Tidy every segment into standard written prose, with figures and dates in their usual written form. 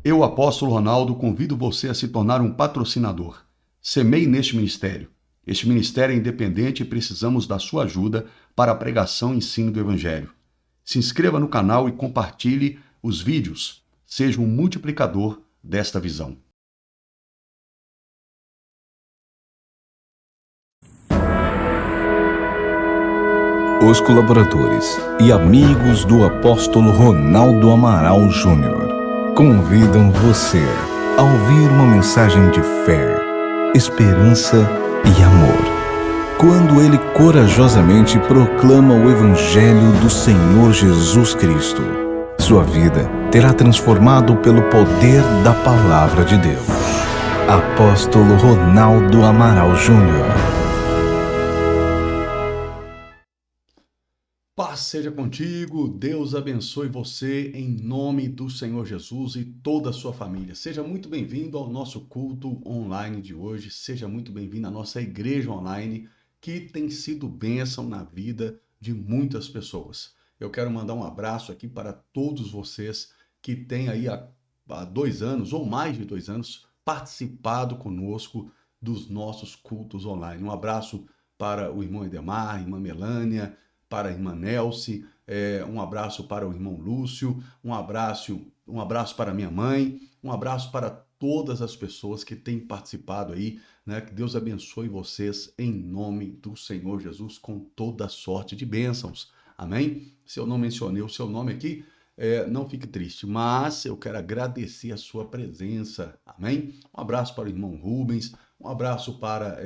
Eu, apóstolo Ronaldo, convido você a se tornar um patrocinador. Semeie neste ministério. Este ministério é independente e precisamos da sua ajuda para a pregação e ensino do Evangelho. Se inscreva no canal e compartilhe os vídeos. Seja um multiplicador desta visão. Os colaboradores e amigos do apóstolo Ronaldo Amaral Júnior convidam você a ouvir uma mensagem de fé, esperança e amor, quando ele corajosamente proclama o Evangelho do Senhor Jesus Cristo. Sua vida terá transformado pelo poder da Palavra de Deus. Apóstolo Ronaldo Amaral Júnior. Paz seja contigo, Deus abençoe você em nome do Senhor Jesus e toda a sua família. Seja muito bem-vindo ao nosso culto online de hoje, seja muito bem-vindo à nossa igreja online, que tem sido bênção na vida de muitas pessoas. Eu quero mandar um abraço aqui para todos vocês que têm aí há 2 anos ou mais de 2 anos participado conosco dos nossos cultos online. Um abraço para o irmão Edemar, a irmã Melânia, para a irmã Nelce, um abraço para o irmão Lúcio, um abraço para minha mãe, um abraço para todas as pessoas que têm participado aí, né? Que Deus abençoe vocês em nome do Senhor Jesus com toda sorte de bênçãos. Amém? Se eu não mencionei o seu nome aqui, não fique triste, mas eu quero agradecer a sua presença. Amém? Um abraço para o irmão Rubens, um abraço para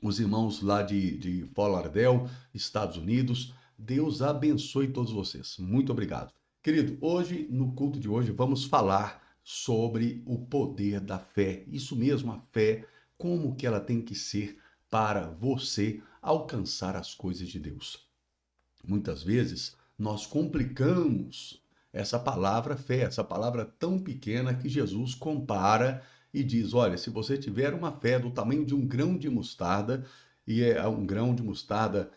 os irmãos lá de Fort Lauderdale, Estados Unidos. Deus abençoe todos vocês. Muito obrigado. Querido, hoje, no culto de hoje, vamos falar sobre o poder da fé. Isso mesmo, a fé, como que ela tem que ser para você alcançar as coisas de Deus. Muitas vezes, nós complicamos essa palavra fé, essa palavra tão pequena que Jesus compara e diz, olha, se você tiver uma fé do tamanho de um grão de mostarda, e um grão de mostarda,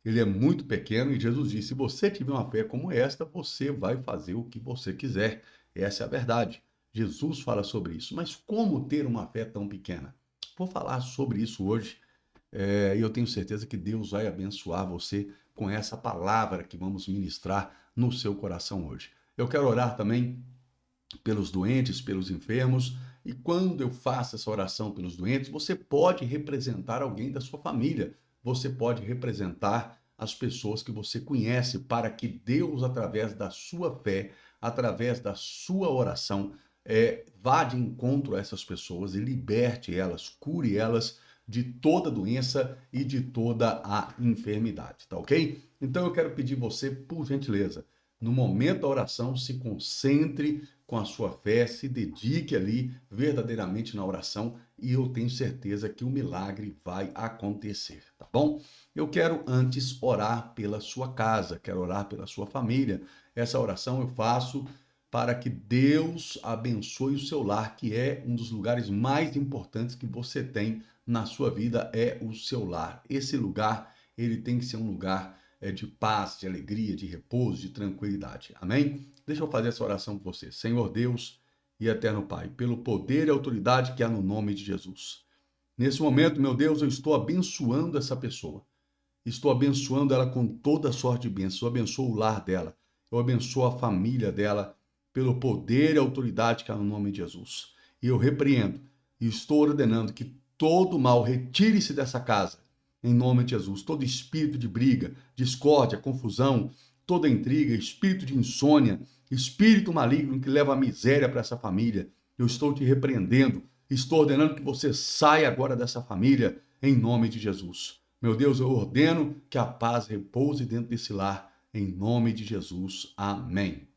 ele é muito pequeno, e Jesus diz, se você tiver uma fé como esta, você vai fazer o que você quiser. Essa é a verdade. Jesus fala sobre isso. Mas como ter uma fé tão pequena? Vou falar sobre isso hoje, e eu tenho certeza que Deus vai abençoar você com essa palavra que vamos ministrar no seu coração hoje. Eu quero orar também pelos doentes, pelos enfermos, e quando eu faço essa oração pelos doentes, você pode representar alguém da sua família, você pode representar as pessoas que você conhece, para que Deus, através da sua fé, através da sua oração, vá de encontro a essas pessoas e liberte elas, cure elas de toda doença e de toda a enfermidade, tá ok? Então eu quero pedir você, por gentileza, no momento da oração, se concentre com a sua fé, se dedique ali verdadeiramente na oração e eu tenho certeza que o milagre vai acontecer, tá bom? Eu quero antes orar pela sua casa, quero orar pela sua família. Essa oração eu faço para que Deus abençoe o seu lar, que é um dos lugares mais importantes que você tem na sua vida, é o seu lar. Esse lugar, ele tem que ser um lugar de paz, de alegria, de repouso, de tranquilidade. Amém? Deixa eu fazer essa oração com você. Senhor Deus e eterno Pai, pelo poder e autoridade que há no nome de Jesus. Nesse momento, meu Deus, eu estou abençoando essa pessoa. Estou abençoando ela com toda sorte de bênçãos. Eu abençoo o lar dela. Eu abençoo a família dela pelo poder e autoridade que há no nome de Jesus. E eu repreendo e estou ordenando que todo mal retire-se dessa casa, em nome de Jesus. Todo espírito de briga, discórdia, confusão, toda intriga, espírito de insônia, espírito maligno que leva a miséria para essa família, eu estou te repreendendo. Estou ordenando que você saia agora dessa família, em nome de Jesus. Meu Deus, eu ordeno que a paz repouse dentro desse lar, em nome de Jesus. Amém.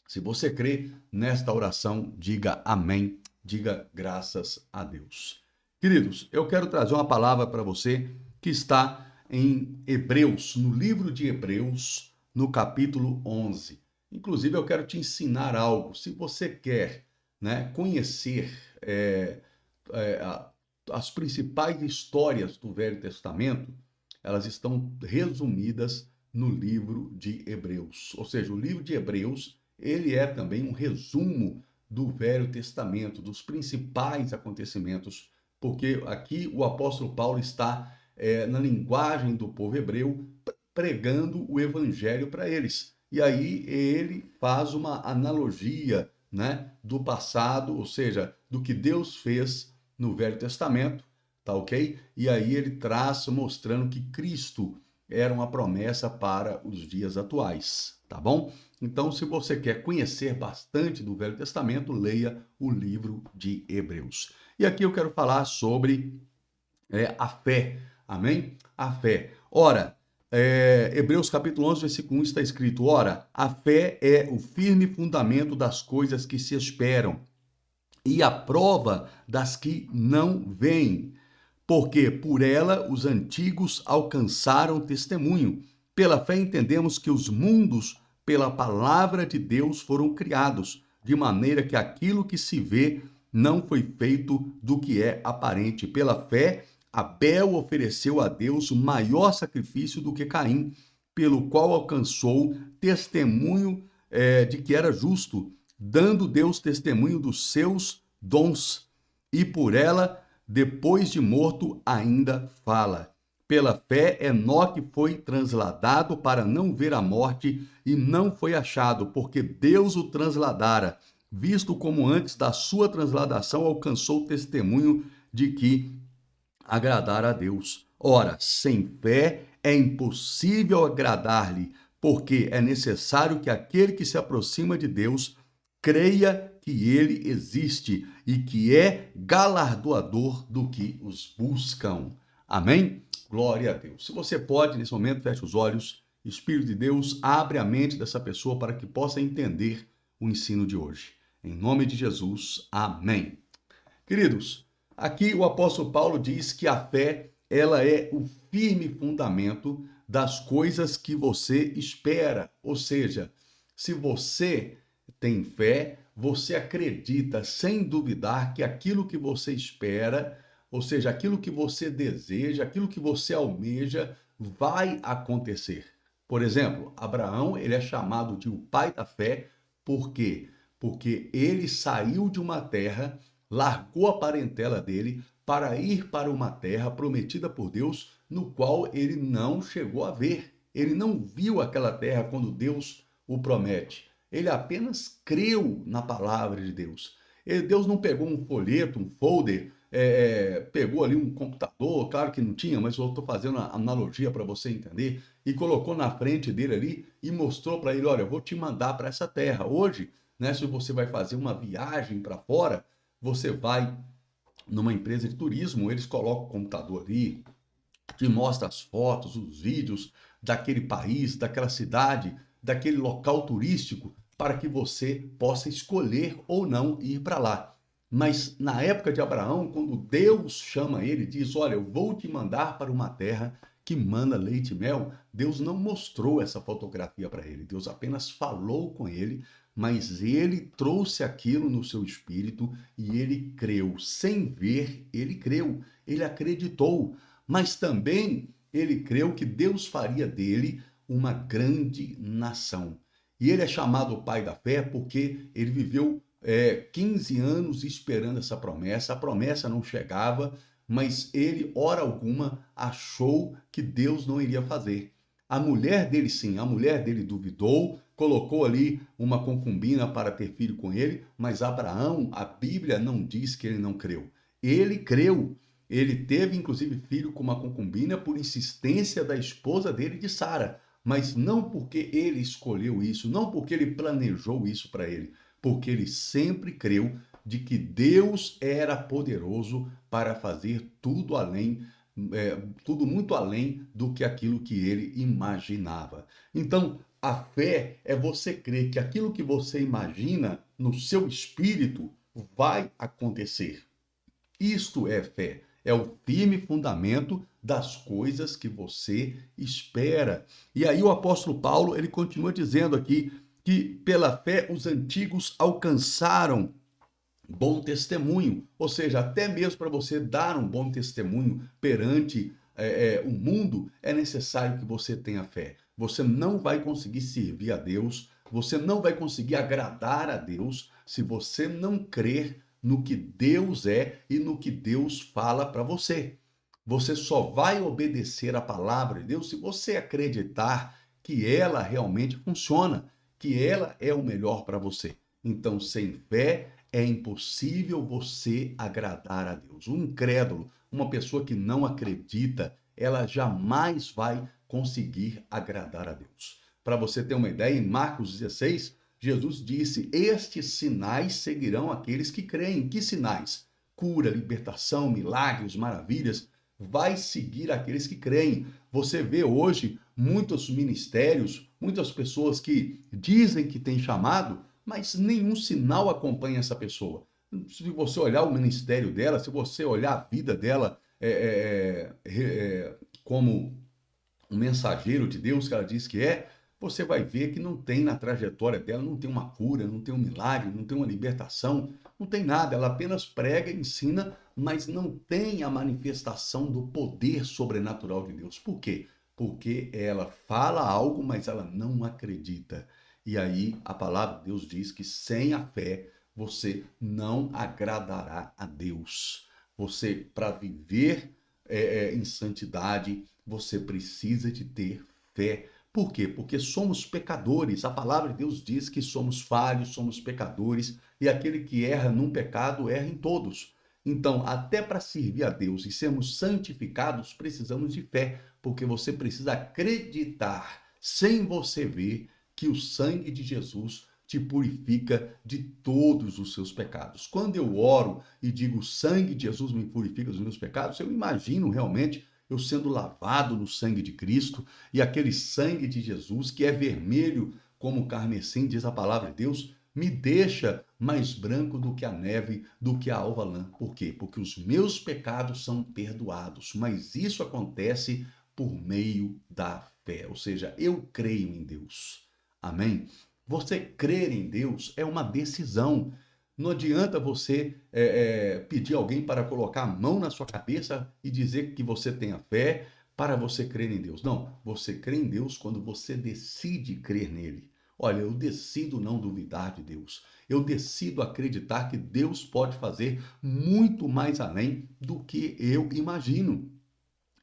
Se você crê nesta oração, diga amém, diga graças a Deus. Queridos, eu quero trazer uma palavra para você que está em Hebreus, no livro de Hebreus, no capítulo 11. Inclusive, eu quero te ensinar algo. Se você quer, né, conhecer as principais histórias do Velho Testamento, elas estão resumidas no livro de Hebreus. Ou seja, o livro de Hebreus, ele é também um resumo do Velho Testamento, dos principais acontecimentos, porque aqui o apóstolo Paulo está na linguagem do povo hebreu, pregando o evangelho para eles. E aí ele faz uma analogia, né, do passado, ou seja, do que Deus fez no Velho Testamento, tá ok? E aí ele traz mostrando que Cristo era uma promessa para os dias atuais, tá bom? Então, se você quer conhecer bastante do Velho Testamento, leia o livro de Hebreus. E aqui eu quero falar sobre a fé, amém? A fé. Ora, Hebreus capítulo 11, versículo 1 está escrito: ora, a fé é o firme fundamento das coisas que se esperam e a prova das que não vêm, porque por ela os antigos alcançaram testemunho. Pela fé entendemos que os mundos, pela palavra de Deus, foram criados, de maneira que aquilo que se vê não foi feito do que é aparente. Pela fé, Abel ofereceu a Deus maior sacrifício do que Caim, pelo qual alcançou testemunho de que era justo, dando Deus testemunho dos seus dons, e por ela, depois de morto, ainda fala. Pela fé, Enoque foi transladado para não ver a morte e não foi achado, porque Deus o transladara, visto como antes da sua transladação alcançou testemunho de que agradara a Deus. Ora, sem fé é impossível agradar-lhe, porque é necessário que aquele que se aproxima de Deus creia que ele existe e que é galardoador do que os buscam. Amém? Glória a Deus. Se você pode, nesse momento, feche os olhos. Espírito de Deus, abre a mente dessa pessoa para que possa entender o ensino de hoje. Em nome de Jesus, amém. Queridos, aqui o apóstolo Paulo diz que a fé, ela é o firme fundamento das coisas que você espera. Ou seja, se você tem fé, você acredita sem duvidar que aquilo que você espera, ou seja, aquilo que você deseja, aquilo que você almeja, vai acontecer. Por exemplo, Abraão, ele é chamado de o pai da fé, por quê? Porque ele saiu de uma terra, largou a parentela dele para ir para uma terra prometida por Deus, no qual ele não chegou a ver. Ele não viu aquela terra quando Deus o promete. Ele apenas creu na palavra de Deus. Deus não pegou um folheto, um folder, pegou ali um computador, claro que não tinha, mas eu estou fazendo a analogia para você entender, e colocou na frente dele ali e mostrou para ele: olha, eu vou te mandar para essa terra. Hoje, né, se você vai fazer uma viagem para fora, você vai numa empresa de turismo, eles colocam o computador ali, te mostra as fotos, os vídeos daquele país, daquela cidade, daquele local turístico, para que você possa escolher ou não ir para lá. Mas na época de Abraão, quando Deus chama ele, diz: olha, eu vou te mandar para uma terra que mana leite e mel, Deus não mostrou essa fotografia para ele. Deus apenas falou com ele, mas ele trouxe aquilo no seu espírito e ele creu. Sem ver, ele creu, ele acreditou, mas também ele creu que Deus faria dele uma grande nação. E ele é chamado o pai da fé porque ele viveu 15 anos esperando essa promessa. A promessa não chegava, mas ele, hora alguma, achou que Deus não iria fazer. A mulher dele, sim, a mulher dele duvidou, colocou ali uma concubina para ter filho com ele, mas Abraão, a Bíblia não diz que ele não creu. Ele creu. Ele teve, inclusive, filho com uma concubina por insistência da esposa dele, de Sara, mas não porque ele escolheu isso, não porque ele planejou isso para ele, porque ele sempre creu de que Deus era poderoso para fazer tudo além, tudo muito além do que aquilo que ele imaginava. Então, a fé é você crer que aquilo que você imagina no seu espírito vai acontecer. Isto é fé. É o firme fundamento das coisas que você espera. E aí o apóstolo Paulo, ele continua dizendo aqui que pela fé os antigos alcançaram bom testemunho. Ou seja, até mesmo para você dar um bom testemunho perante o mundo, é necessário que você tenha fé. Você não vai conseguir servir a Deus, Você não vai conseguir agradar a Deus se você não crer no que Deus é e no que Deus fala para você. Você só vai obedecer a palavra de Deus se você acreditar que ela realmente funciona, que ela é o melhor para você. Então, sem fé é impossível você agradar a Deus. Um incrédulo, uma pessoa que não acredita, ela jamais vai conseguir agradar a Deus. Para você ter uma ideia, em Marcos 16, Jesus disse: Estes sinais seguirão aqueles que creem. Que sinais? Cura, libertação, milagres, maravilhas. Vai seguir aqueles que creem. Você vê hoje muitos ministérios, muitas pessoas que dizem que têm chamado, mas nenhum sinal acompanha essa pessoa. Se você olhar o ministério dela, se você olhar a vida dela como um mensageiro de Deus que ela diz que é, você vai ver que não tem na trajetória dela, não tem uma cura, não tem um milagre, não tem uma libertação, não tem nada. Ela apenas prega, ensina, mas não tem a manifestação do poder sobrenatural de Deus. Por quê? Porque ela fala algo, mas ela não acredita. E aí a palavra de Deus diz que sem a fé você não agradará a Deus. Você, para viver em santidade, você precisa de ter fé. Por quê? Porque somos pecadores. A palavra de Deus diz que somos falhos, somos pecadores, e aquele que erra num pecado, erra em todos. Então, até para servir a Deus e sermos santificados, precisamos de fé, porque você precisa acreditar, sem você ver, que o sangue de Jesus te purifica de todos os seus pecados. Quando eu oro e digo: o sangue de Jesus me purifica dos meus pecados, eu imagino realmente eu sendo lavado no sangue de Cristo, e aquele sangue de Jesus, que é vermelho como carmesim, diz a palavra de Deus, me deixa mais branco do que a neve, do que a alva lã. Por quê? Porque os meus pecados são perdoados, mas isso acontece por meio da fé, ou seja, eu creio em Deus. Amém? Você crer em Deus é uma decisão. Não adianta você pedir alguém para colocar a mão na sua cabeça e dizer que você tenha fé para você crer em Deus. Não, você crê em Deus quando você decide crer nele. Olha, eu decido não duvidar de Deus. Eu decido acreditar que Deus pode fazer muito mais além do que eu imagino.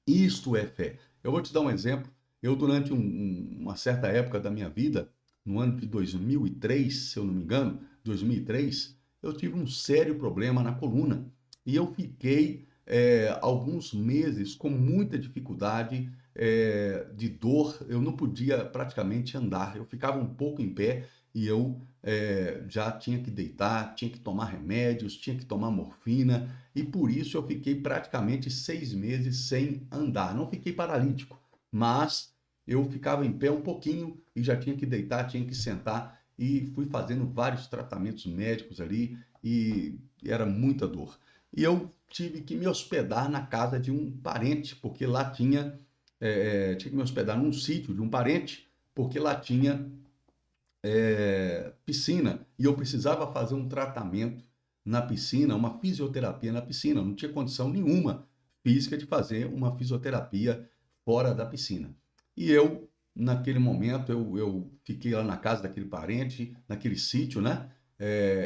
Isto é fé. Eu vou te dar um exemplo. Eu, durante uma certa época da minha vida, no ano de 2003, se eu não me engano, 2003, eu tive um sério problema na coluna. E eu fiquei alguns meses com muita dificuldade de dor. Eu não podia praticamente andar. Eu ficava um pouco em pé e eu já tinha que deitar, tinha que tomar remédios, tinha que tomar morfina. E por isso eu fiquei praticamente 6 meses sem andar. Não fiquei paralítico, mas eu ficava em pé um pouquinho e já tinha que deitar, tinha que sentar. E fui fazendo vários tratamentos médicos ali e era muita dor. E eu tive que me hospedar na casa de um parente, porque lá tinha que me hospedar num sítio de um parente, porque lá tinha piscina, e eu precisava fazer um tratamento na piscina, uma fisioterapia na piscina. Eu não tinha condição nenhuma física de fazer uma fisioterapia fora da piscina. E eu, naquele momento, eu fiquei lá na casa daquele parente, naquele sítio, né?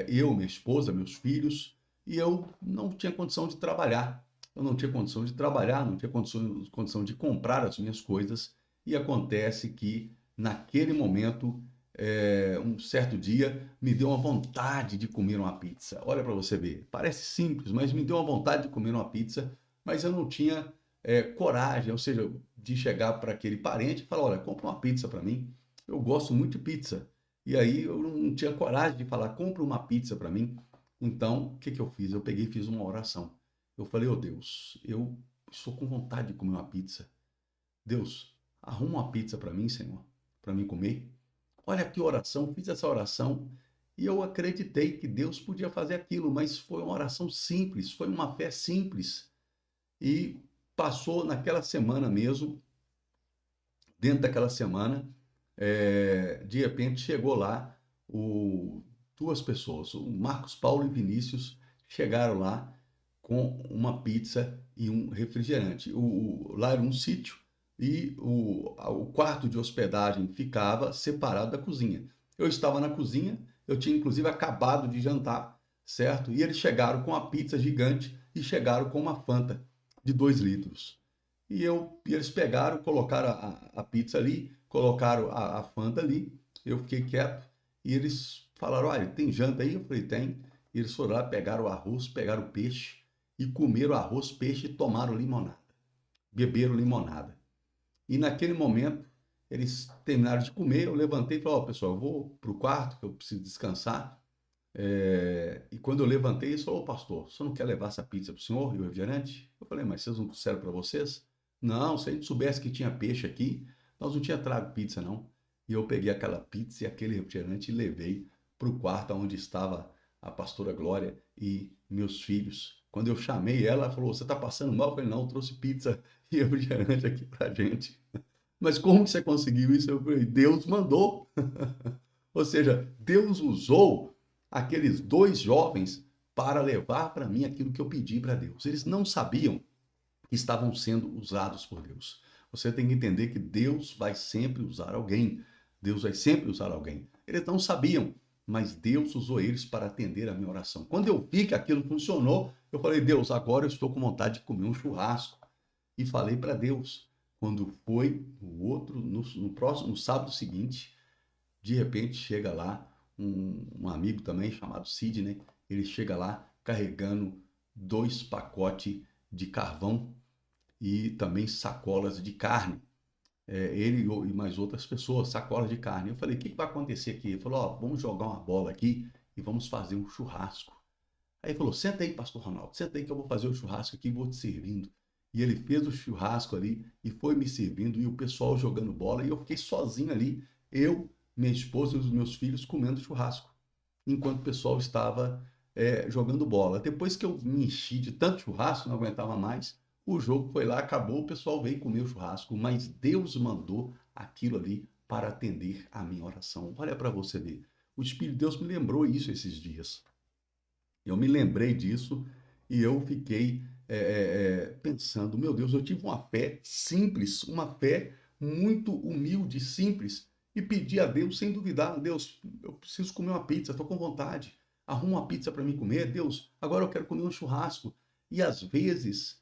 Eu, minha esposa, meus filhos, e eu não tinha condição de trabalhar. Eu não tinha condição de trabalhar, não tinha condição de comprar as minhas coisas, e acontece que, naquele momento, um certo dia, me deu uma vontade de comer uma pizza. Olha para você ver, parece simples, mas me deu uma vontade de comer uma pizza, mas eu não tinha coragem, ou seja, de chegar para aquele parente e falar: olha, compra uma pizza para mim, eu gosto muito de pizza. E aí eu não tinha coragem de falar: compra uma pizza para mim. Então, o que que eu fiz? Eu peguei e fiz uma oração. Eu falei: oh Deus, eu estou com vontade de comer uma pizza. Deus, arruma uma pizza para mim, Senhor, para mim comer. Olha que oração, fiz essa oração e eu acreditei que Deus podia fazer aquilo, mas foi uma oração simples, foi uma fé simples. E passou naquela semana mesmo, dentro daquela semana, de repente chegou lá duas pessoas, o Marcos Paulo e Vinícius, chegaram lá com uma pizza e um refrigerante. Lá era um sítio e o quarto de hospedagem ficava separado da cozinha. Eu estava na cozinha, eu tinha inclusive acabado de jantar, certo? E eles chegaram com a pizza gigante e chegaram com uma Fanta de 2 litros. E eles pegaram, colocaram a pizza ali, colocaram a Fanta ali, eu fiquei quieto, e eles falaram, olha, tem janta aí? Eu falei, tem. E eles foram lá, pegaram o arroz, pegaram o peixe, e comeram arroz, peixe e tomaram limonada. Beberam limonada. E naquele momento, eles terminaram de comer, eu levantei e falei, ó, pessoal, eu vou para o quarto, que eu preciso descansar. E quando eu levantei, ele falou, ô pastor, você não quer levar essa pizza para o senhor e o refrigerante? Eu falei, mas vocês não disseram para vocês? Não, se a gente soubesse que tinha peixe aqui, nós não tinha trago pizza, não. E eu peguei aquela pizza e aquele refrigerante e levei para o quarto onde estava a pastora Glória e meus filhos. Quando eu chamei ela, ela falou, você está passando mal? Eu falei, não, eu trouxe pizza e refrigerante aqui para gente. Mas como que você conseguiu isso? Eu falei, Deus mandou. Ou seja, Deus usou aqueles 2 jovens para levar para mim aquilo que eu pedi para Deus. Eles não sabiam que estavam sendo usados por Deus. Você tem que entender que Deus vai sempre usar alguém. Deus vai sempre usar alguém. Eles não sabiam, mas Deus usou eles para atender a minha oração. Quando eu vi que aquilo funcionou, eu falei, Deus, agora eu estou com vontade de comer um churrasco. E falei para Deus. Quando foi no sábado seguinte, de repente chega lá um amigo também chamado Sidney, ele chega lá carregando 2 pacotes de carvão e também sacolas de carne. Ele e mais outras pessoas, sacolas de carne. Eu falei, o que vai acontecer aqui? Ele falou, ó, vamos jogar uma bola aqui e vamos fazer um churrasco. Aí ele falou, senta aí, pastor Ronaldo, senta aí que eu vou fazer o churrasco aqui e vou te servindo. E ele fez o churrasco ali e foi me servindo e o pessoal jogando bola e eu fiquei sozinho ali, eu, minha esposa e os meus filhos comendo churrasco, enquanto o pessoal estava jogando bola. Depois que eu me enchi de tanto churrasco, não aguentava mais, o jogo foi lá, acabou, o pessoal veio comer o churrasco, mas Deus mandou aquilo ali para atender a minha oração. Olha para você ver, o Espírito de Deus me lembrou isso esses dias. Eu me lembrei disso e eu fiquei pensando, meu Deus, eu tive uma fé simples, uma fé muito humilde, simples, e pedi a Deus sem duvidar, Deus, eu preciso comer uma pizza, estou com vontade, arruma uma pizza para mim comer, Deus, agora eu quero comer um churrasco. E às vezes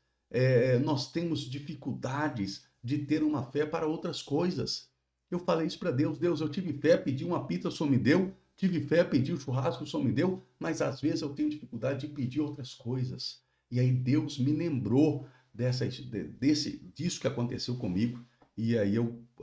nós temos dificuldades de ter uma fé para outras coisas. Eu falei isso para Deus, Deus, eu tive fé, pedi uma pizza, o Senhor me deu, tive fé, pedi o churrasco, o Senhor me deu, mas às vezes eu tenho dificuldade de pedir outras coisas. E aí Deus me lembrou disso que aconteceu comigo, e aí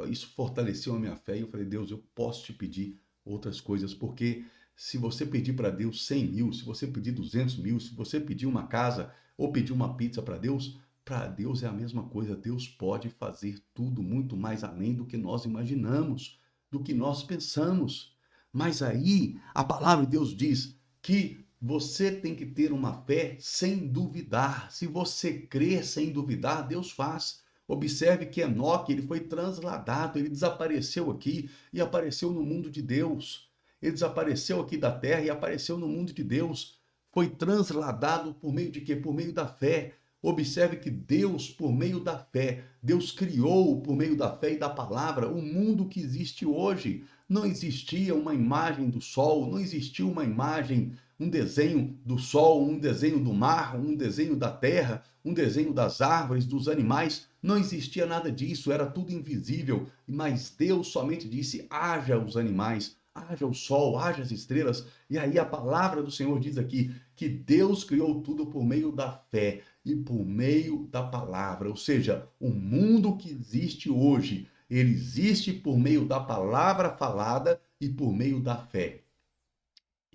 isso fortaleceu a minha fé, e eu falei, Deus, eu posso te pedir outras coisas, porque se você pedir para Deus 100 mil, se você pedir 200 mil, se você pedir uma casa ou pedir uma pizza para Deus é a mesma coisa. Deus pode fazer tudo muito mais além do que nós imaginamos, do que nós pensamos. Mas aí a palavra de Deus diz que você tem que ter uma fé sem duvidar. Se você crer sem duvidar, Deus faz. Observe que Enoque, ele foi transladado, ele desapareceu aqui e apareceu no mundo de Deus. Ele desapareceu aqui da terra e apareceu no mundo de Deus. Foi transladado por meio de quê? Por meio da fé. Observe que Deus, por meio da fé, Deus criou por meio da fé e da palavra o mundo que existe hoje. Não existia uma imagem do sol, não existia uma imagem, um desenho do sol, um desenho do mar, um desenho da terra, um desenho das árvores, dos animais. Não existia nada disso, era tudo invisível. Mas Deus somente disse: haja os animais, haja o sol, haja as estrelas. E aí a palavra do Senhor diz aqui que Deus criou tudo por meio da fé e por meio da palavra. Ou seja, o mundo que existe hoje, ele existe por meio da palavra falada e por meio da fé.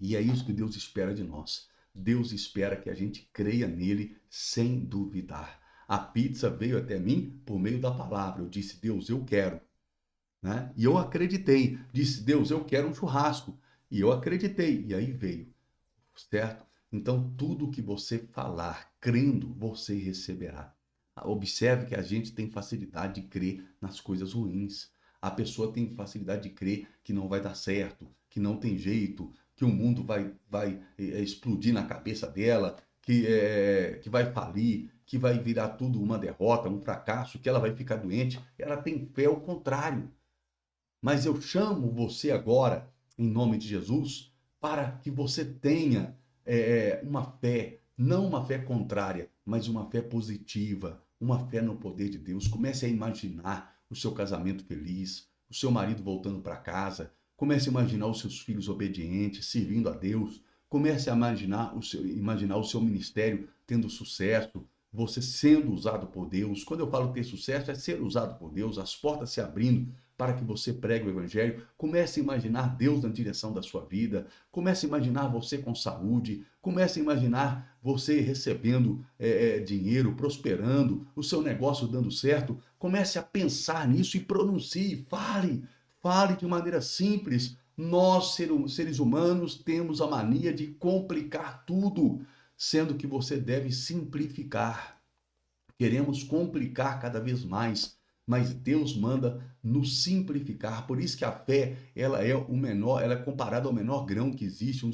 E é isso que Deus espera de nós. Deus espera que a gente creia nele sem duvidar. A pizza veio até mim por meio da palavra. Eu disse: Deus, eu quero. Né? E eu acreditei. Disse: Deus, eu quero um churrasco. E eu acreditei. E aí veio. Certo? Então, tudo que você falar, crendo, você receberá. Observe que a gente tem facilidade de crer nas coisas ruins. A pessoa tem facilidade de crer que não vai dar certo, que não tem jeito, que o mundo vai explodir na cabeça dela, que vai falir, que vai virar tudo uma derrota, um fracasso, que ela vai ficar doente. Ela tem fé ao contrário. Mas eu chamo você agora em nome de Jesus, para que você tenha uma fé, não uma fé contrária, mas uma fé positiva, uma fé no poder de Deus. Comece a imaginar o seu casamento feliz, o seu marido voltando para casa. Comece a imaginar os seus filhos obedientes, servindo a Deus. Comece a imaginar o seu ministério tendo sucesso, você sendo usado por Deus. Quando eu falo ter sucesso, é ser usado por Deus, as portas se abrindo para que você pregue o evangelho. Comece a imaginar Deus na direção da sua vida. Comece a imaginar você com saúde. Comece a imaginar você recebendo dinheiro, prosperando, o seu negócio dando certo. Comece a pensar nisso e pronuncie, fale de maneira simples. Nós, seres humanos, temos a mania de complicar tudo, sendo que você deve simplificar. Queremos complicar cada vez mais, mas Deus manda nos simplificar. Por isso que a fé, ela é comparada ao menor grão que existe,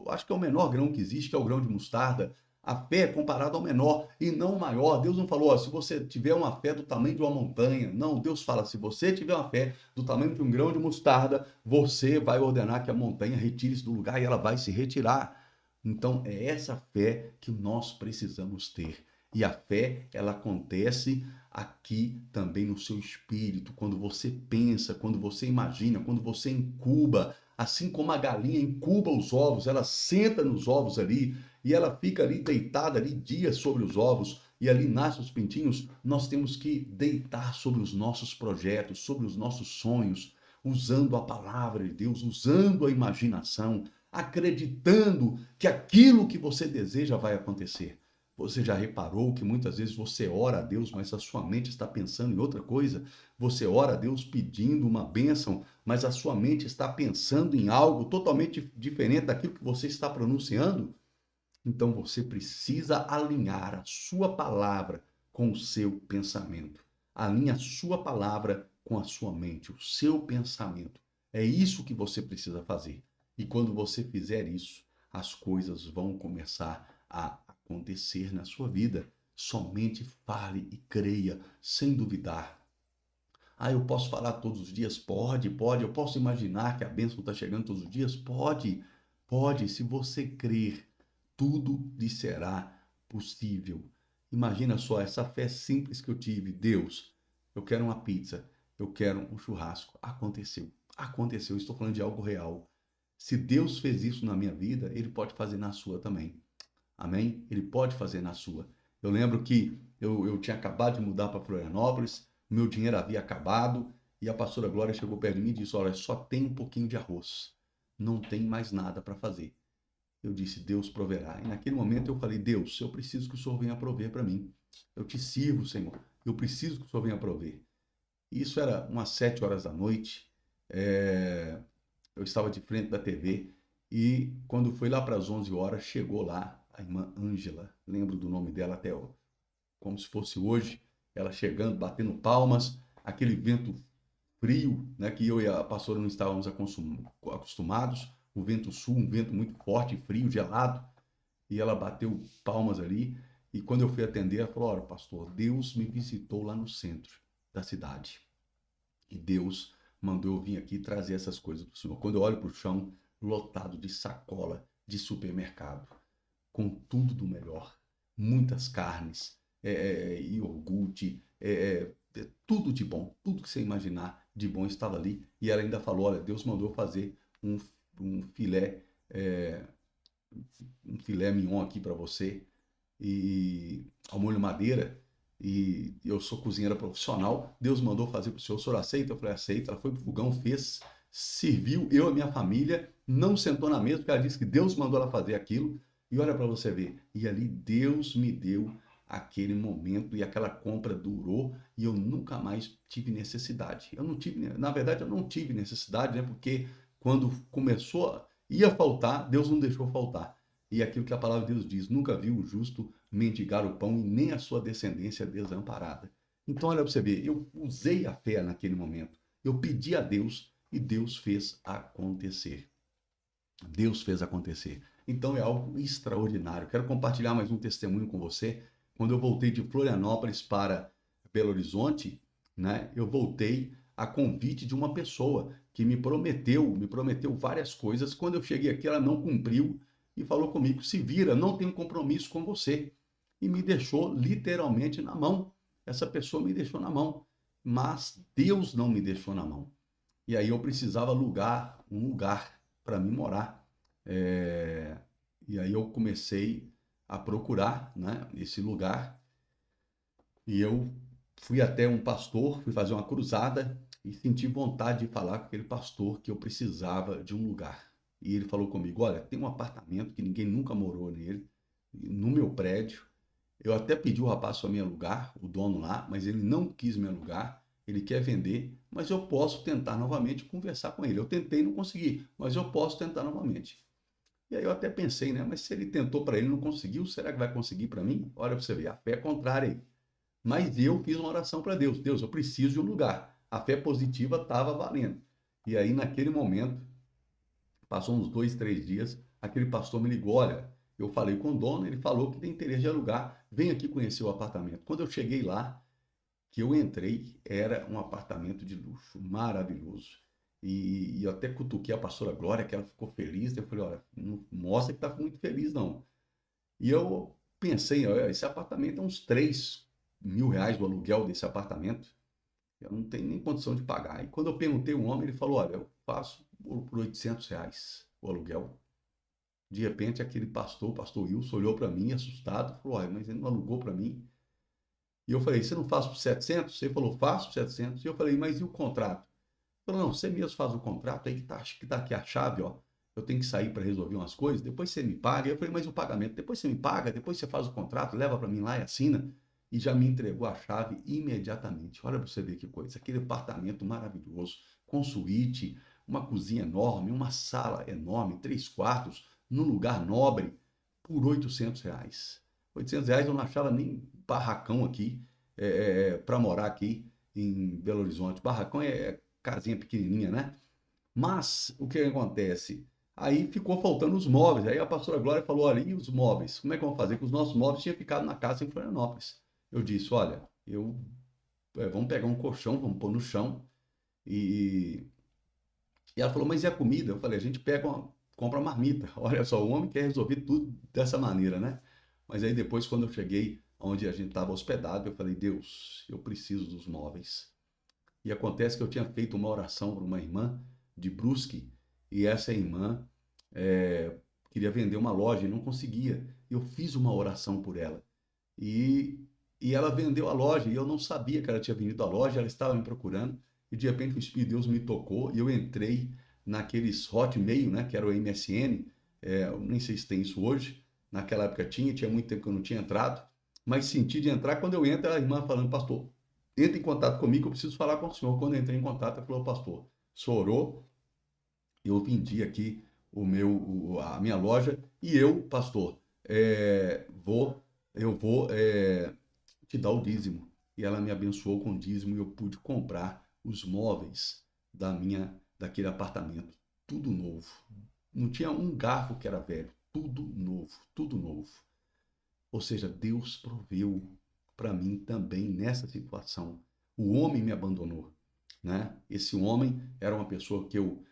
acho que é o menor grão que existe, que é o grão de mostarda. A fé é comparada ao menor e não ao maior. Deus não falou, se você tiver uma fé do tamanho de uma montanha. Não, Deus fala, se você tiver uma fé do tamanho de um grão de mostarda, você vai ordenar que a montanha retire-se do lugar e ela vai se retirar. Então, é essa fé que nós precisamos ter. E a fé, ela acontece aqui também no seu espírito, quando você pensa, quando você imagina, quando você incuba, assim como a galinha incuba os ovos, ela senta nos ovos ali e ela fica ali deitada ali dias sobre os ovos e ali nascem os pintinhos. Nós temos que deitar sobre os nossos projetos, sobre os nossos sonhos, usando a palavra de Deus, usando a imaginação, acreditando que aquilo que você deseja vai acontecer. Você já reparou que muitas vezes você ora a Deus, mas a sua mente está pensando em outra coisa? Você ora a Deus pedindo uma bênção, mas a sua mente está pensando em algo totalmente diferente daquilo que você está pronunciando? Então você precisa alinhar a sua palavra com o seu pensamento. Alinhe a sua palavra com a sua mente, o seu pensamento. É isso que você precisa fazer. E quando você fizer isso, as coisas vão começar a acontecer na sua vida. Somente fale e creia, sem duvidar. Eu posso falar todos os dias? Pode. Eu posso imaginar que a bênção está chegando todos os dias? Pode. Se você crer, tudo lhe será possível. Imagina só essa fé simples que eu tive. Deus, eu quero uma pizza, eu quero um churrasco. Aconteceu. Estou falando de algo real. Se Deus fez isso na minha vida, Ele pode fazer na sua também. Amém? Ele pode fazer na sua. Eu lembro que eu tinha acabado de mudar para Florianópolis, meu dinheiro havia acabado, e a pastora Glória chegou perto de mim e disse, olha, só tem um pouquinho de arroz, não tem mais nada para fazer. Eu disse, Deus proverá. E naquele momento eu falei, Deus, eu preciso que o Senhor venha prover para mim. Eu te sirvo, Senhor. Eu preciso que o Senhor venha prover. E isso era umas 7 horas da noite. Eu estava de frente da TV e quando foi lá para as 11 horas, chegou lá a irmã Ângela, lembro do nome dela até como se fosse hoje, ela chegando, batendo palmas, aquele vento frio, né, que eu e a pastora não estávamos acostumados, o vento sul, um vento muito forte, frio, gelado, e ela bateu palmas ali, e quando eu fui atender, ela falou, olha, pastor, Deus me visitou lá no centro da cidade, e Deus mandou eu vir aqui trazer essas coisas para o senhor. Quando eu olho para o chão, lotado de sacola de supermercado, com tudo do melhor, muitas carnes, iogurte, tudo de bom, tudo que você imaginar de bom estava ali. E ela ainda falou, olha, Deus mandou fazer um filé mignon aqui para você, e ao molho madeira, e eu sou cozinheira profissional, Deus mandou fazer para o senhor, o senhor aceita? Eu falei, aceita. Ela foi pro fogão, fez, serviu, eu e a minha família, não sentou na mesa, porque ela disse que Deus mandou ela fazer aquilo. E olha para você ver, e ali Deus me deu aquele momento e aquela compra durou e eu nunca mais tive necessidade. Na verdade, eu não tive necessidade, né? Porque quando começou, ia faltar, Deus não deixou faltar. E aquilo que a palavra de Deus diz, nunca viu o justo mendigar o pão e nem a sua descendência desamparada. Então, olha para você ver, eu usei a fé naquele momento. Eu pedi a Deus e Deus fez acontecer. Deus fez acontecer. Então é algo extraordinário. Quero compartilhar mais um testemunho com você. Quando eu voltei de Florianópolis para Belo Horizonte, né, eu voltei a convite de uma pessoa que me prometeu várias coisas. Quando eu cheguei aqui, ela não cumpriu e falou comigo: se vira, não tenho compromisso com você. E me deixou literalmente na mão. Essa pessoa me deixou na mão, mas Deus não me deixou na mão. E aí eu precisava alugar um lugar para mim morar. E aí eu comecei a procurar, né, esse lugar. E eu fui até um pastor, fui fazer uma cruzada e senti vontade de falar com aquele pastor que eu precisava de um lugar. E ele falou comigo: olha, tem um apartamento que ninguém nunca morou nele, no meu prédio. Eu até pedi o rapaz para me alugar, o dono lá, mas ele não quis me alugar. Ele quer vender, mas eu posso tentar novamente conversar com ele. Eu tentei e não consegui, mas eu posso tentar novamente. E aí eu até pensei, né? Mas se ele tentou para ele e não conseguiu, será que vai conseguir para mim? Olha para você ver, a fé é contrária aí. Mas eu fiz uma oração para Deus. Deus, eu preciso de um lugar. A fé positiva estava valendo. E aí, naquele momento, passou uns 2, 3 dias, aquele pastor me ligou: olha, eu falei com o dono, ele falou que tem interesse de alugar, vem aqui conhecer o apartamento. Quando eu cheguei lá, que eu entrei, era um apartamento de luxo, maravilhoso. E eu até cutuquei a pastora Glória, que ela ficou feliz. Eu falei: olha, não mostra que está muito feliz, não. E eu pensei: olha, esse apartamento é uns R$ 3.000 o aluguel desse apartamento. Eu não tenho nem condição de pagar. E quando eu perguntei ao homem, ele falou: olha, eu faço por R$ 800 o aluguel. De repente, aquele pastor, o pastor Wilson, olhou para mim assustado, falou: olha, mas ele não alugou para mim. E eu falei: você não faz por 700? Ele falou: faço por 700. E eu falei: mas e o contrato? Ele falou: não, você mesmo faz o contrato, aí que tá aqui a chave, ó. Eu tenho que sair para resolver umas coisas, depois você me paga. E eu falei: mas o pagamento? Depois você me paga, depois você faz o contrato, leva para mim lá e assina. E já me entregou a chave imediatamente. Olha para você ver que coisa. Aquele apartamento maravilhoso, com suíte, uma cozinha enorme, uma sala enorme, 3 quartos, num lugar nobre, por R$ 800. R$ 800 eu não achava nem barracão aqui, para morar aqui em Belo Horizonte. Barracão é casinha pequenininha, né? Mas o que acontece? Aí ficou faltando os móveis. Aí a pastora Glória falou: olha, e os móveis? Como é que vamos fazer? Que os nossos móveis tinham ficado na casa em Florianópolis. Eu disse: olha, vamos pegar um colchão, vamos pôr no chão. E, e ela falou: mas e a comida? Eu falei: a gente compra uma marmita. Olha só, o homem quer resolver tudo dessa maneira, né? Mas aí depois, quando eu cheguei onde a gente estava hospedado, eu falei: Deus, eu preciso dos móveis. E acontece que eu tinha feito uma oração para uma irmã de Brusque, e essa irmã queria vender uma loja e não conseguia. Eu fiz uma oração por ela. E, e ela vendeu a loja, e eu não sabia que ela tinha vendido a loja, ela estava me procurando, e de repente o Espírito de Deus me tocou, e eu entrei naqueles Hotmail, né, que era o MSN, eu nem sei se tem isso hoje, naquela época tinha muito tempo que eu não tinha entrado, mas senti de entrar. Quando eu entro, a irmã falando: pastor, entre em contato comigo, eu preciso falar com o senhor. Quando eu entrei em contato, ela falou: pastor, o senhor orou, eu vendi aqui a minha loja, e eu, pastor, eu vou te dar o dízimo. E ela me abençoou com o dízimo, e eu pude comprar os móveis daquele apartamento, tudo novo. Não tinha um garfo que era velho, tudo novo, tudo novo. Ou seja, Deus proveu para mim também nessa situação. O homem me abandonou, né? Esse homem era uma pessoa que eu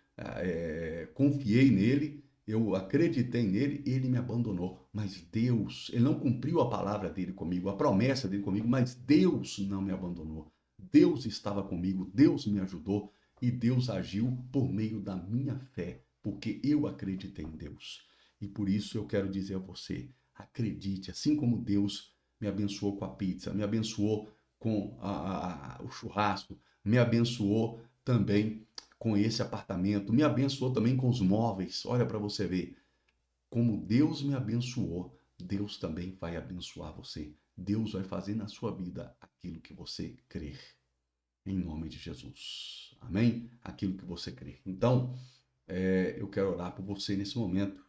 confiei nele, eu acreditei nele, ele me abandonou. Mas Deus, ele não cumpriu a palavra dele comigo, a promessa dele comigo, mas Deus não me abandonou. Deus estava comigo, Deus me ajudou, e Deus agiu por meio da minha fé, porque eu acreditei em Deus. E por isso eu quero dizer a você: acredite, assim como Deus me abençoou com a pizza, me abençoou com o churrasco, me abençoou também com esse apartamento, me abençoou também com os móveis. Olha para você ver, como Deus me abençoou, Deus também vai abençoar você. Deus vai fazer na sua vida aquilo que você crer. Em nome de Jesus. Amém? Aquilo que você crer. Então, eu quero orar por você nesse momento.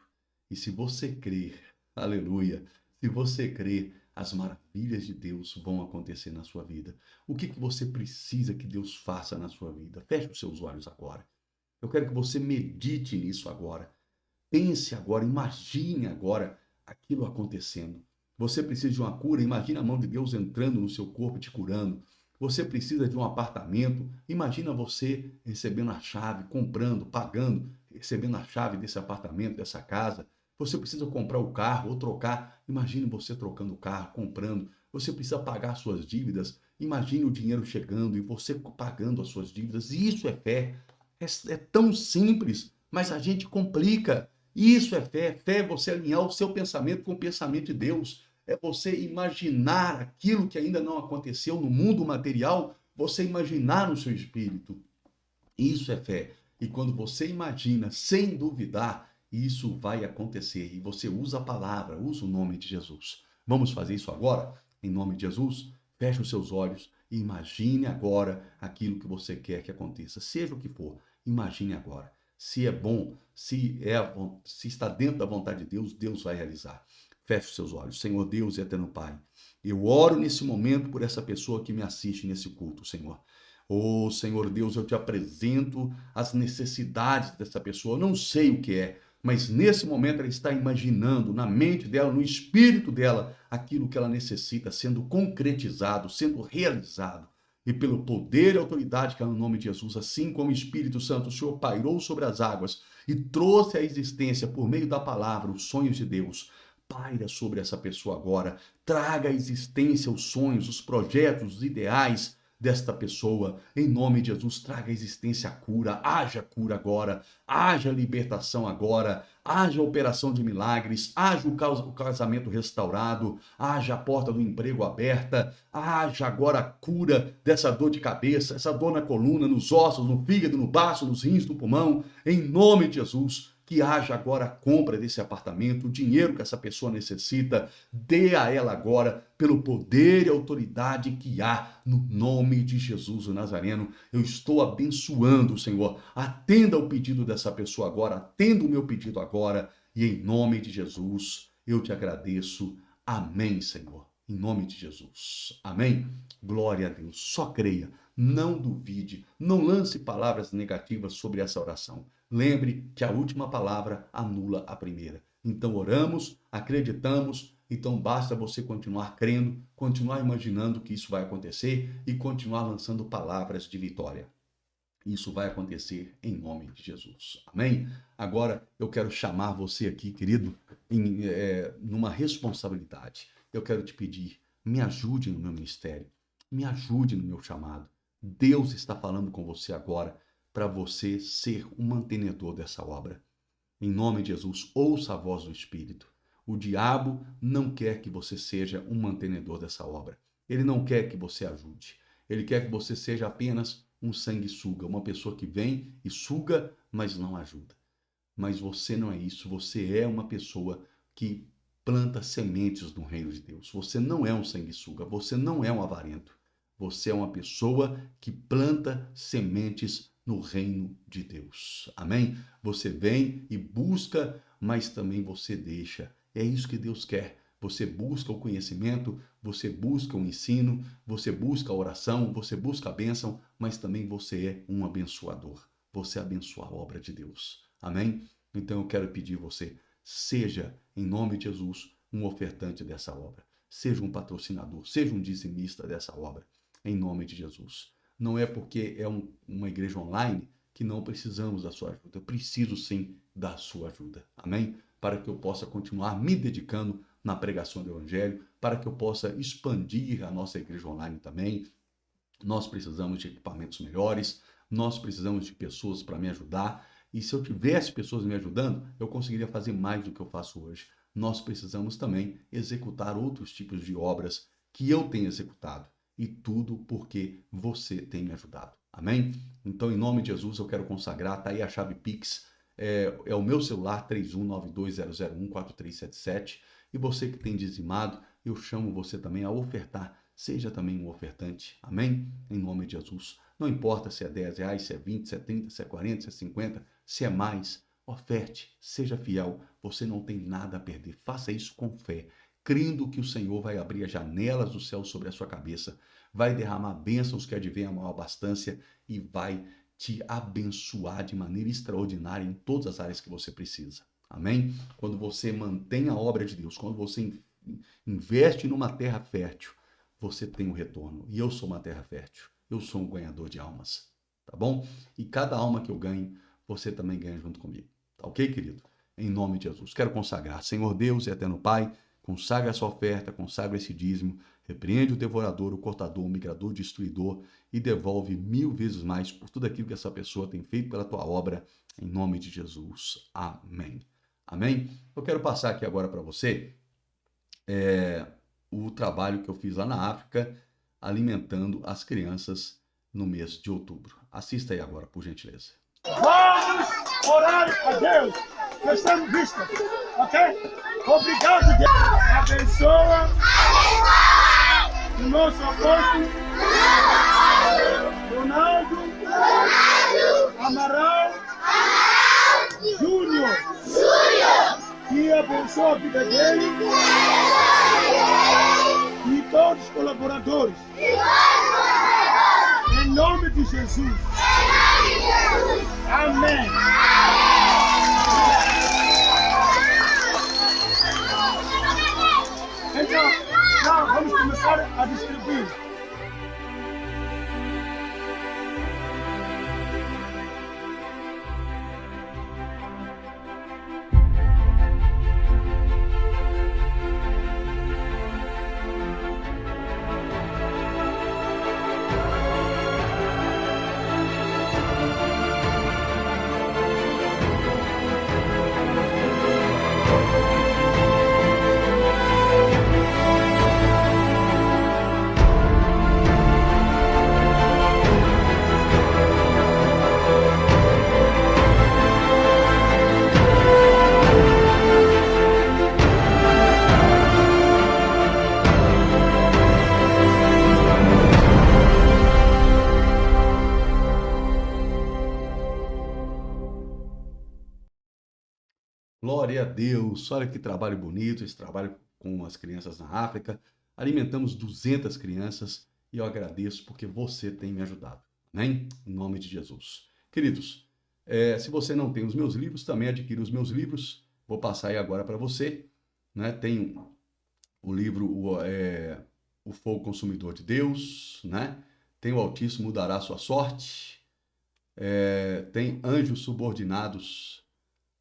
E se você crer, aleluia, se você crer, as maravilhas de Deus vão acontecer na sua vida. O que você precisa que Deus faça na sua vida? Feche os seus olhos agora. Eu quero que você medite nisso agora. Pense agora, imagine agora aquilo acontecendo. Você precisa de uma cura, imagine a mão de Deus entrando no seu corpo e te curando. Você precisa de um apartamento. Imagina você recebendo a chave, comprando, pagando, recebendo a chave desse apartamento, dessa casa. Você precisa comprar o carro ou trocar. Imagine você trocando o carro, comprando. Você precisa pagar suas dívidas. Imagine o dinheiro chegando e você pagando as suas dívidas. Isso é fé. É tão simples, mas a gente complica. Isso é fé. Fé é você alinhar o seu pensamento com o pensamento de Deus. É você imaginar aquilo que ainda não aconteceu no mundo material, você imaginar no seu espírito. Isso é fé. E quando você imagina sem duvidar, isso vai acontecer. E você usa a palavra, usa o nome de Jesus. Vamos fazer isso agora? Em nome de Jesus? Feche os seus olhos e imagine agora aquilo que você quer que aconteça. Seja o que for, imagine agora. Se é bom, se está dentro da vontade de Deus, Deus vai realizar. Feche os seus olhos. Senhor Deus e eterno Pai, eu oro nesse momento por essa pessoa que me assiste nesse culto, Senhor. Oh, Senhor Deus, eu te apresento as necessidades dessa pessoa. Eu não sei o que é, mas nesse momento ela está imaginando na mente dela, no espírito dela, aquilo que ela necessita sendo concretizado, sendo realizado. E pelo poder e autoridade que há no nome de Jesus, assim como o Espírito Santo, o Senhor pairou sobre as águas e trouxe à existência, por meio da palavra, os sonhos de Deus. Paira sobre essa pessoa agora. Traga à existência os sonhos, os projetos, os ideais desta pessoa. Em nome de Jesus, traga à existência a cura. Haja cura agora. Haja libertação agora. Haja operação de milagres. Haja o casamento restaurado. Haja a porta do emprego aberta. Haja agora a cura dessa dor de cabeça, essa dor na coluna, nos ossos, no fígado, no baço, nos rins, no pulmão. Em nome de Jesus. Que haja agora a compra desse apartamento, o dinheiro que essa pessoa necessita, dê a ela agora, pelo poder e autoridade que há no nome de Jesus o Nazareno. Eu estou abençoando, Senhor. Atenda o pedido dessa pessoa agora, atenda o meu pedido agora, e em nome de Jesus eu te agradeço. Amém, Senhor. Em nome de Jesus. Amém. Glória a Deus. Só creia, não duvide, não lance palavras negativas sobre essa oração. Lembre que a última palavra anula a primeira. Então oramos, acreditamos, então basta você continuar crendo, continuar imaginando que isso vai acontecer e continuar lançando palavras de vitória. Isso vai acontecer em nome de Jesus. Amém? Agora eu quero chamar você aqui, querido, numa responsabilidade. Eu quero te pedir, me ajude no meu ministério, me ajude no meu chamado. Deus está falando com você agora para você ser um mantenedor dessa obra. Em nome de Jesus, ouça a voz do Espírito. O diabo não quer que você seja um mantenedor dessa obra. Ele não quer que você ajude. Ele quer que você seja apenas um sanguessuga, uma pessoa que vem e suga, mas não ajuda. Mas você não é isso. Você é uma pessoa que planta sementes no reino de Deus. Você não é um sanguessuga. Você não é um avarento. Você é uma pessoa que planta sementes no reino de Deus. Amém? Você vem e busca, mas também você deixa. É isso que Deus quer. Você busca o conhecimento, você busca o ensino, você busca a oração, você busca a bênção, mas também você é um abençoador. Você abençoa a obra de Deus. Amém? Então eu quero pedir você, seja, em nome de Jesus, um ofertante dessa obra. Seja um patrocinador, seja um dizimista dessa obra. Em nome de Jesus. Não é porque é uma igreja online que não precisamos da sua ajuda. Eu preciso sim da sua ajuda. Amém? Para que eu possa continuar me dedicando na pregação do Evangelho, para que eu possa expandir a nossa igreja online também. Nós precisamos de equipamentos melhores, nós precisamos de pessoas para me ajudar. E se eu tivesse pessoas me ajudando, eu conseguiria fazer mais do que eu faço hoje. Nós precisamos também executar outros tipos de obras que eu tenho executado. E tudo porque você tem me ajudado. Amém? Então, em nome de Jesus, eu quero consagrar, tá aí a chave Pix, é o meu celular, 31920014377. E você que tem dizimado, eu chamo você também a ofertar. Seja também um ofertante. Amém? Em nome de Jesus. Não importa se é R$10, se é 20, se é 30, se é 40, se é 50, se é mais. Oferte, seja fiel. Você não tem nada a perder. Faça isso com fé, crendo que o Senhor vai abrir as janelas do céu sobre a sua cabeça, vai derramar bênçãos que advêm a maior abastância e vai te abençoar de maneira extraordinária em todas as áreas que você precisa. Amém? Quando você mantém a obra de Deus, quando você investe numa terra fértil, você tem um retorno. E eu sou uma terra fértil. Eu sou um ganhador de almas. Tá bom? E cada alma que eu ganho, você também ganha junto comigo. Tá ok, querido? Em nome de Jesus. Quero consagrar. Senhor Deus e eterno Pai, consagra essa oferta, consagra esse dízimo, repreende o devorador, o cortador, o migrador, o destruidor e devolve 1000 vezes mais por tudo aquilo que essa pessoa tem feito pela tua obra, em nome de Jesus. Amém. Amém? Eu quero passar aqui agora para você o trabalho que eu fiz lá na África, alimentando as crianças no mês de outubro. Assista aí agora, por gentileza. Vamos orar a Deus, fechando vista, ok? Obrigado, Deus. Abençoa o nosso apóstolo Ronaldo Amaral Júnior. Que abençoa a vida dele e todos os colaboradores. Em nome de Jesus. Amém. Então, vamos começar a distribuir. Glória a Deus, olha que trabalho bonito, esse trabalho com as crianças na África. Alimentamos 200 crianças e eu agradeço porque você tem me ajudado, amém? Em nome de Jesus. Queridos, se você não tem os meus livros, também adquira os meus livros. Vou passar aí agora para você, né? Tem o livro O Fogo Consumidor de Deus, né? Tem o Altíssimo Dará Sua Sorte, tem Anjos Subordinados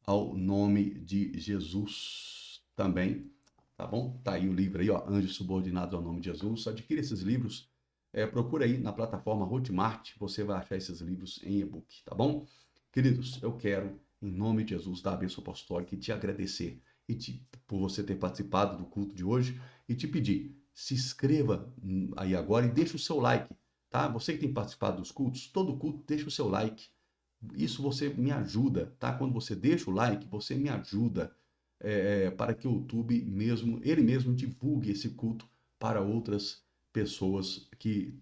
ao Nome de Jesus também, tá bom? Tá aí o livro aí, ó, Anjos Subordinados ao Nome de Jesus. Adquira esses livros, procura aí na plataforma Hotmart, você vai achar esses livros em e-book, tá bom? Queridos, eu quero, em nome de Jesus, dar a bênção apostólica e te agradecer por você ter participado do culto de hoje e te pedir, se inscreva aí agora e deixa o seu like, tá? Você que tem participado dos cultos, todo culto, deixa o seu like. Isso você me ajuda, tá? Quando você deixa o like, você me ajuda para que o YouTube ele mesmo divulgue esse culto para outras pessoas que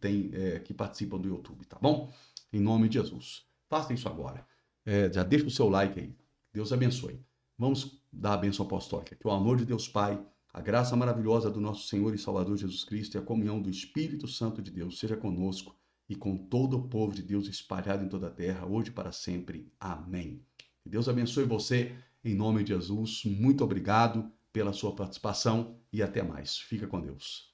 participam do YouTube, tá bom? Em nome de Jesus. Faça isso agora. Já deixa o seu like aí. Deus abençoe. Vamos dar a bênção apostólica. Que o amor de Deus Pai, a graça maravilhosa do nosso Senhor e Salvador Jesus Cristo e a comunhão do Espírito Santo de Deus seja conosco e com todo o povo de Deus espalhado em toda a terra, hoje e para sempre. Amém. Que Deus abençoe você, em nome de Jesus. Muito obrigado pela sua participação e até mais. Fica com Deus.